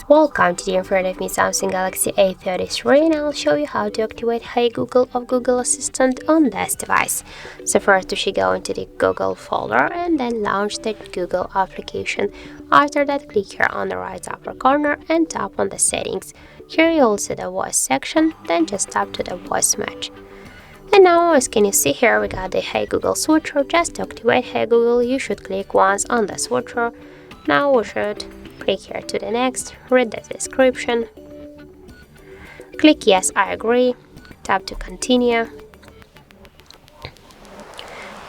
Welcome, today in front of me Samsung Galaxy A33, and I'll show you how to activate Hey Google of Google Assistant on this device. So first you should go into the Google folder and then launch the Google application. After that, click here on the right upper corner and tap on the settings. Here you'll see the voice section, then just tap to the voice match. And now, as can you see here, we got the Hey Google switcher. Just to activate Hey Google, you should click once on the switcher. Now we should click here to the next, read the description, click yes, I agree, tap to continue,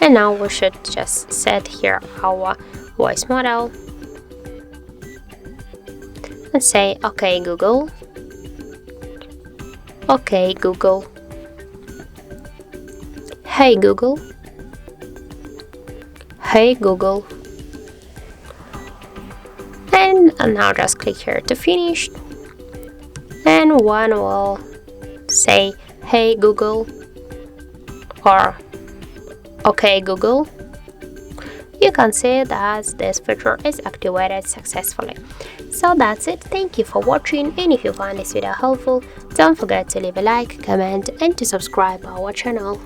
and now we should just set here our voice model and say okay Google, okay Google, hey Google, hey Google. And now just click here to finish, and one will say hey Google or okay Google. You can see that this feature is activated successfully. So that's it. Thank you for watching, and if you find this video helpful, don't forget to leave a like, comment and to subscribe our channel.